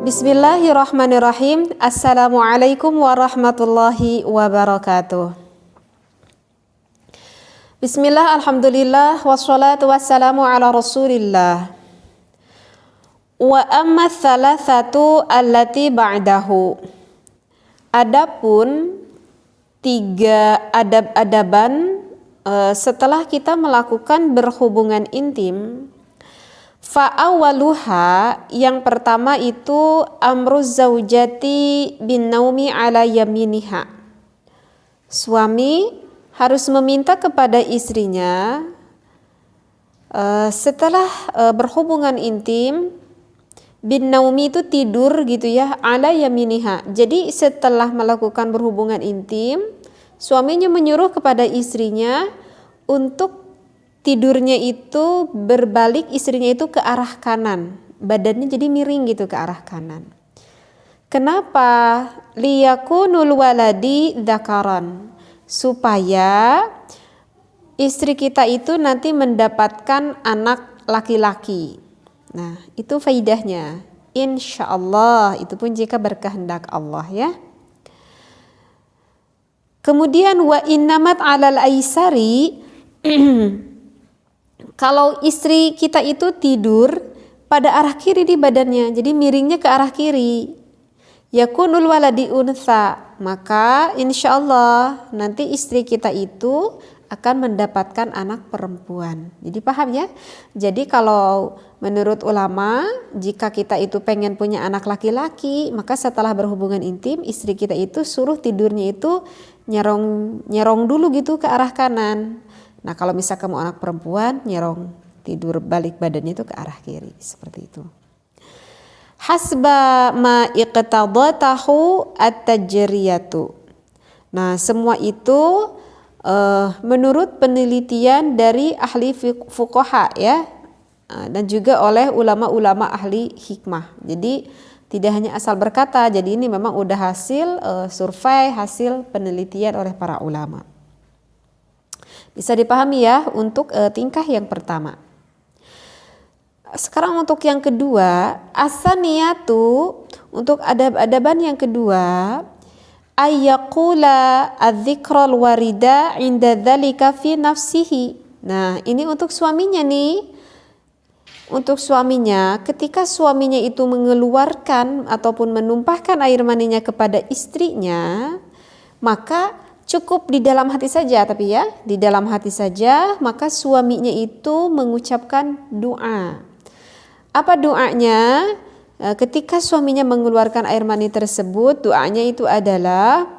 Bismillahirrahmanirrahim. Assalamualaikum warahmatullahi wabarakatuh. Bismillah, alhamdulillah, wassalatu wassalamu ala rasulillah. Wa amma thalathatu allati ba'dahu. Adapun 3 adab-adaban setelah kita melakukan berhubungan intim. Fa'awaluha, yang pertama itu amruz zaujati bin naumi ala yaminiha. Suami harus meminta kepada istrinya setelah berhubungan intim, bin naumi itu tidur gitu ya, ala yaminiha. Jadi setelah melakukan berhubungan intim, suaminya menyuruh kepada istrinya untuk tidurnya itu berbalik, istrinya itu ke arah kanan, badannya jadi miring gitu ke arah kanan. Kenapa? Liyakunul waladi dzakaran, supaya istri kita itu nanti mendapatkan anak laki-laki. Nah, itu faidahnya. Insyaallah, itu pun jika berkehendak Allah ya. Kemudian wa innamat alal aisari kalau istri kita itu tidur pada arah kiri di badannya, jadi miringnya ke arah kiri, yakunul waladi untha, maka insya Allah nanti istri kita itu akan mendapatkan anak perempuan. Jadi paham ya? Jadi kalau menurut ulama, jika kita itu pengen punya anak laki-laki, maka setelah berhubungan intim, istri kita itu suruh tidurnya itu nyerong dulu gitu ke arah kanan. Nah, kalau misalkan mau anak perempuan, nyerong tidur balik badannya itu ke arah kiri, seperti itu. Hasba ma iqtadatahu at-tajriyatu. Nah, semua itu menurut penelitian dari ahli fuqaha ya, dan juga oleh ulama-ulama ahli hikmah. Jadi tidak hanya asal berkata, jadi ini memang udah hasil survei, hasil penelitian oleh para ulama. Bisa dipahami ya untuk tingkah yang pertama. Sekarang untuk yang kedua, asaniyatu, untuk adab-adaban yang kedua, ayyaqula adzikral warida inda dzalika fi nafsihi. Nah, ini untuk suaminya nih. Untuk suaminya, ketika suaminya itu mengeluarkan ataupun menumpahkan air maninya kepada istrinya, maka cukup di dalam hati saja, tapi ya di dalam hati saja, maka suaminya itu mengucapkan doa. Apa doanya? Ketika suaminya mengeluarkan air mani tersebut, doanya itu adalah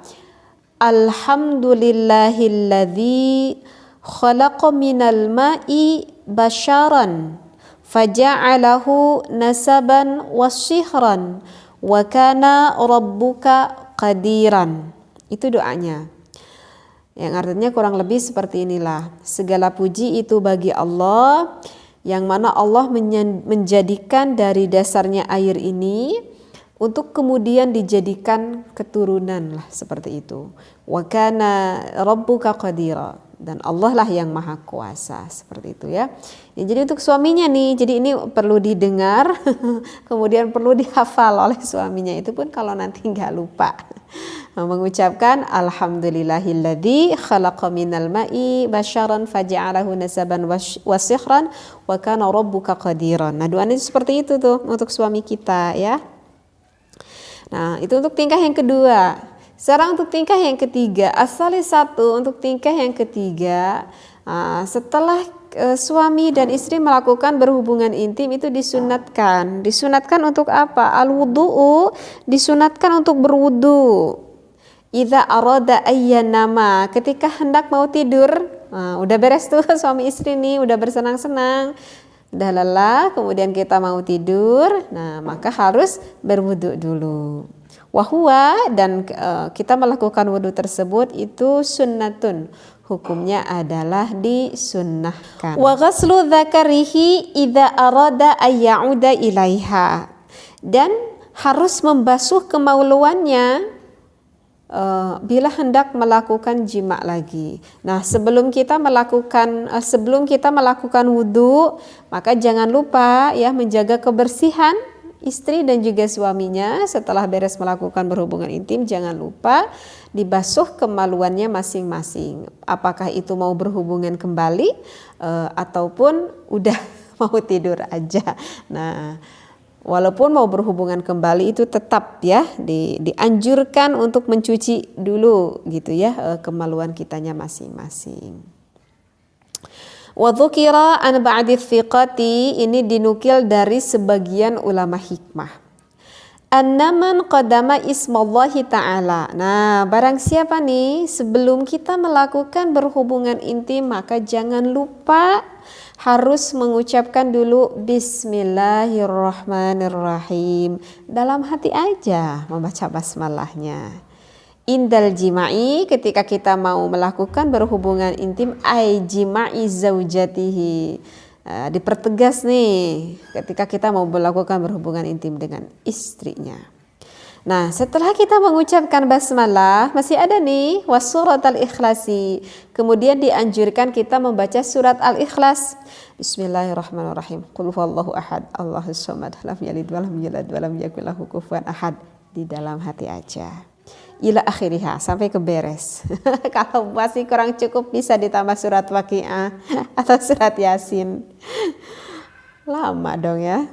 Alhamdulillahilladzi khalaqa minal ma'i basyaran faja'alahu nasaban wasihran wa kana rabbuka qadiran. Itu doanya. Yang artinya kurang lebih seperti inilah. Segala puji itu bagi Allah, yang mana Allah menjadikan dari dasarnya air ini untuk kemudian dijadikan keturunan lah, seperti itu. Wa kana rabbuka qadira, dan Allah lah yang maha kuasa, seperti itu ya. Jadi untuk suaminya nih, jadi ini perlu didengar kemudian perlu dihafal oleh suaminya, itu pun kalau nanti nggak lupa. Mengucapkan Alhamdulillahilladzi khalaqa minal ma'i basyaran faja'alahu nasaban wasihran wa kana rabbuka qadiran. Nah, doanya seperti itu tuh untuk suami kita ya. Nah, itu untuk tingkah yang kedua. Sekarang untuk tingkah yang ketiga, satu untuk tingkah yang ketiga, setelah suami dan istri melakukan berhubungan intim itu disunatkan. Disunatkan untuk apa? Al-wudu'u, disunatkan untuk berwudu. Idza arada ayyanama, ketika hendak mau tidur, udah beres tuh suami istri nih, udah bersenang-senang, udah lelah, kemudian kita mau tidur, nah maka harus berwudu dulu. Wahwa, dan kita melakukan wudu tersebut itu sunnatun, hukumnya adalah disunnahkan. Wa ghaslu dzakarihi idza arada ayyauda ilaiha, dan harus membasuh kemaluannya bila hendak melakukan jima lagi. Nah, sebelum kita melakukan wudu, maka jangan lupa ya menjaga kebersihan istri dan juga suaminya setelah beres melakukan berhubungan intim jangan lupa dibasuh kemaluannya masing-masing. Apakah itu mau berhubungan kembali ataupun udah mau tidur aja. Nah, walaupun mau berhubungan kembali itu tetap ya dianjurkan untuk mencuci dulu gitu ya kemaluan kitanya masing-masing. Wa dzukira an ba'di thiqati, ini dinukil dari sebagian ulama hikmah. Annaman qadama ismallahi ta'ala. Nah, barang siapa nih sebelum kita melakukan berhubungan intim maka jangan lupa harus mengucapkan dulu Bismillahirrahmanirrahim. Dalam hati aja membaca basmalahnya. Indal jima'i, ketika kita mau melakukan berhubungan intim, ai jima'i zaujatihi. Dipertegas nih ketika kita mau melakukan berhubungan intim dengan istrinya. Nah, setelah kita mengucapkan basmalah, masih ada nih wasurat al-ikhlasi. Kemudian dianjurkan kita membaca surat al-ikhlas. Bismillahirrahmanirrahim. Qul huwallahu ahad, Allahus samad, lam yalid walam yulad walam yakul lahu kufuwan ahad. Di dalam hati aja. Ila akhiriha, sampai ke beres. Kalau masih kurang cukup bisa ditambah surat Waqiah atau surat Yasin. Lama dong ya.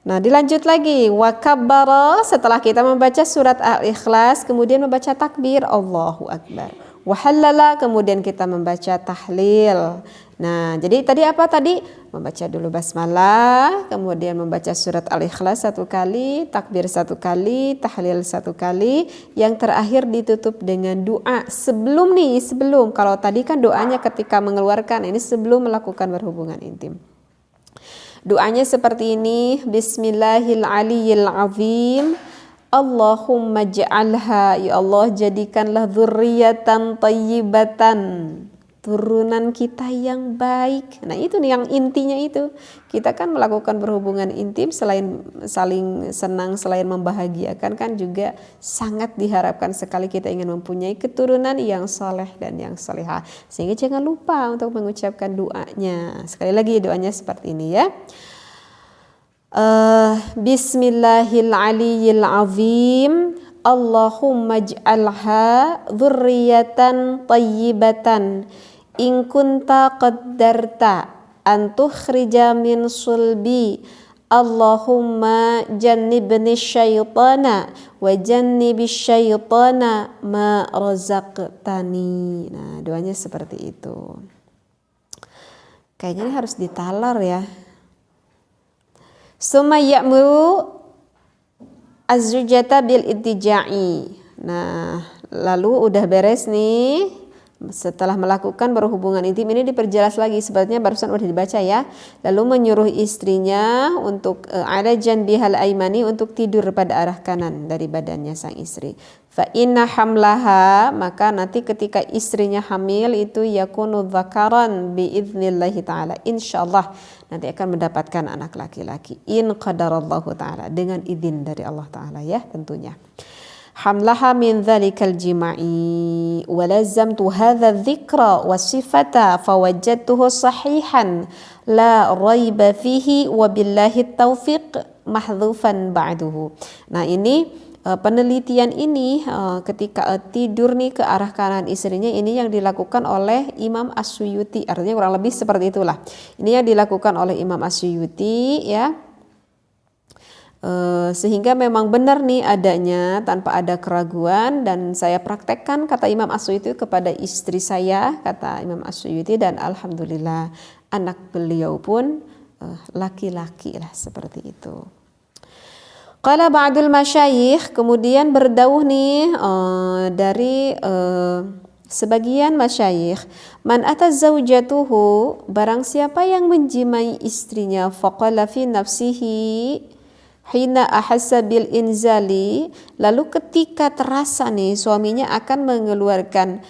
Nah, dilanjut lagi. Wa kabbara, setelah kita membaca surat Al-Ikhlas kemudian membaca takbir Allahu Akbar. Wa halala, kemudian kita membaca tahlil. Nah, jadi tadi apa tadi? Membaca dulu basmalah, kemudian membaca surat Al-Ikhlas 1 kali, takbir 1 kali, tahlil 1 kali, yang terakhir ditutup dengan doa sebelum kalau tadi kan doanya ketika mengeluarkan, ini sebelum melakukan berhubungan intim. Doanya seperti ini, Bismillahirrahmanirrahim. Allahumma ja'alha, ya Allah jadikanlah dzurriyyatan thayyibatan, turunan kita yang baik. Nah, itu nih yang intinya itu. Kita kan melakukan berhubungan intim selain saling senang, selain membahagiakan kan juga sangat diharapkan sekali kita ingin mempunyai keturunan yang soleh dan yang solehah. Sehingga jangan lupa untuk mengucapkan doanya. Sekali lagi doanya seperti ini ya. Bismillahirrahmanirrahim. Allahumma ij'alha dzurriyyatan thayyibatan in kunta qaddarta an tukhrija min sulbi. Allahumma jannibni syaitana wa jannibish syaitana ma razaqtani. Nah, doanya seperti itu. Kayaknya ini harus ditalar ya. Summa ya'muru az-zujata bil ittija'i. Nah, lalu udah beres nih. Setelah melakukan berhubungan intim ini diperjelas lagi, sebetulnya barusan udah dibaca ya. Lalu menyuruh istrinya untuk ala janbihal aimani, untuk tidur pada arah kanan dari badannya sang istri. Fa inna hamlaha, maka nanti ketika istrinya hamil itu yakunu dzakaran biidznillahi taala, insyaallah nanti akan mendapatkan anak laki-laki. In qadarallahu taala, dengan izin dari Allah taala ya tentunya. Hamlaha min dzalikal jima'i wa lazamtu hadza dzikra wa sifata fawajadtuhu sahihan la raiba fihi wa billahi taufiq mahdhufan ba'duhu. Nah, ini penelitian ini ketika tidur nih ke arah kanan istrinya, ini yang dilakukan oleh Imam As-Suyuti, artinya kurang lebih seperti itulah. Ini yang dilakukan oleh Imam As-Suyuti ya. Sehingga memang benar nih adanya tanpa ada keraguan, dan saya praktekkan kata Imam As-Suyuti kepada istri saya, kata Imam As-Suyuti, dan alhamdulillah anak beliau pun laki-laki lah seperti itu. Qala ba'dul masyayikh, kemudian berdauh nih dari sebagian masyayikh, man ata zaujatuhu, barang siapa yang menjimai istrinya, faqala fi nafsihi hina ahassa bil inzali, lalu ketika terasa nih suaminya akan mengeluarkan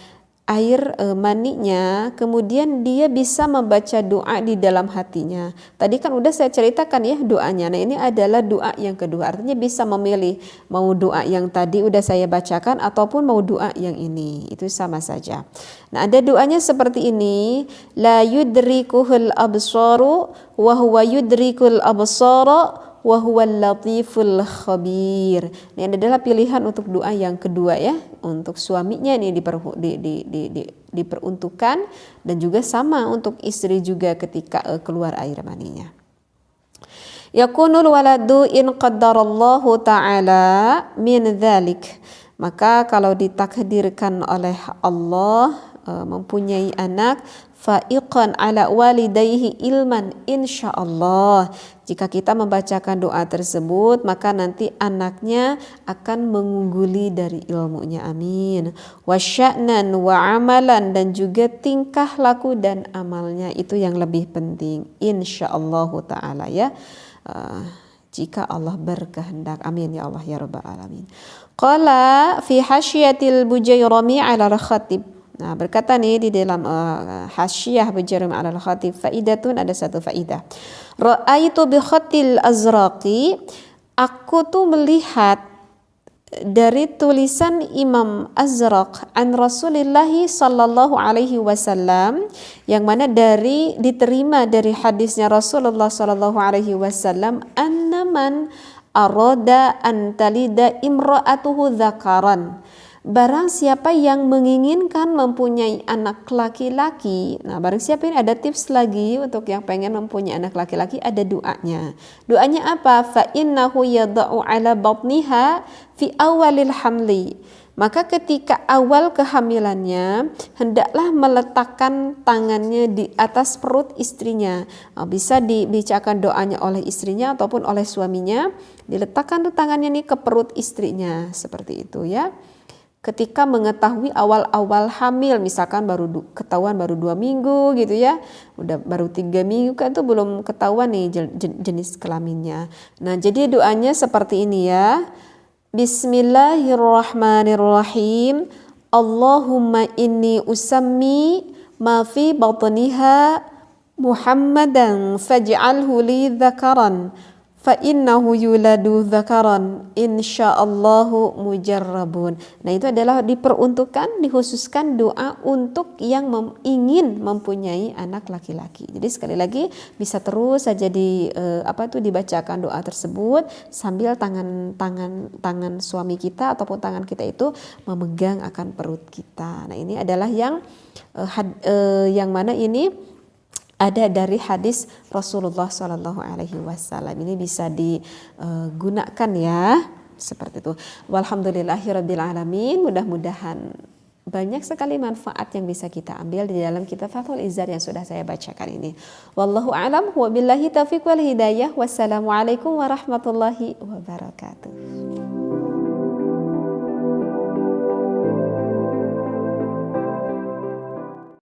air maninya, kemudian dia bisa membaca doa di dalam hatinya. Tadi kan udah saya ceritakan ya doanya. Nah, ini adalah doa yang kedua, artinya bisa memilih mau doa yang tadi udah saya bacakan ataupun mau doa yang ini, itu sama saja. Nah, ada doanya seperti ini, la yudrikuhul absaru wa huwa yudrikul absara wa huwal latiful khabir. Ini adalah pilihan untuk doa yang kedua ya, untuk suaminya ini diperuntukkan, dan juga sama untuk istri juga ketika keluar air maninya. Yakunul waladu in qaddarallahu ta'ala min dzalik. Maka kalau ditakdirkan oleh Allah mempunyai anak, fa'iqan ala walidayhi ilman insyaallah. Jika kita membacakan doa tersebut, maka nanti anaknya akan mengungguli dari ilmunya, amin. Wa sya'nan wa amalan, dan juga tingkah laku dan amalnya, itu yang lebih penting insyaallah ta'ala ya. Jika Allah berkehendak, amin ya Allah ya rabbal alamin. Qala fi hasyiatil Bujairami 'ala al-Khatib. Nah, berkata nih di dalam hasyiyah Bujairami 'ala al-Khatib, faidatun, ada satu faidah. Ra'aitu bi khatil azraqi, aku tuh melihat dari tulisan Imam Azraq an Rasulillah sallallahu alaihi wasallam, yang mana diterima dari hadisnya Rasulullah sallallahu alaihi wasallam, annaman arada an talida imra'atuhu dzakaran. Barang siapa yang menginginkan mempunyai anak laki-laki, nah barang siapa ini ada tips lagi untuk yang pengen mempunyai anak laki-laki, ada doanya. Doanya apa? Fa innahu yada'u ala batniha fi awalil hamli. Maka ketika awal kehamilannya, hendaklah meletakkan tangannya di atas perut istrinya. Bisa dibacakan doanya oleh istrinya ataupun oleh suaminya. Diletakkan tuh tangannya nih ke perut istrinya, seperti itu ya. Ketika mengetahui awal-awal hamil, misalkan ketahuan baru 2 minggu gitu ya, udah baru 3 minggu kan tuh belum ketahuan nih jenis kelaminnya. Nah jadi doanya seperti ini ya. Bismillahirrahmanirrahim. Allahumma inni usammi ma fi batniha Muhammadan faj'alhu li dzakaran fa innahu yuladu dzakaran insyaallahu mujarrabun. Nah itu adalah diperuntukkan, dikhususkan doa untuk yang ingin mempunyai anak laki-laki. Jadi sekali lagi bisa terus saja dibacakan doa tersebut sambil tangan suami kita ataupun tangan kita itu memegang akan perut kita. Nah ini adalah yang mana ini ada dari hadis Rasulullah Sallallahu Alaihi Wasallam. Ini bisa digunakan ya, seperti itu. Walhamdulillahirabbil alamin. Mudah-mudahan banyak sekali manfaat yang bisa kita ambil di dalam kitab Fathul Izzar yang sudah saya bacakan ini. Wallahu a'lam, wa billahi taufiq wal hidayah. Wassalamualaikum warahmatullahi wabarakatuh.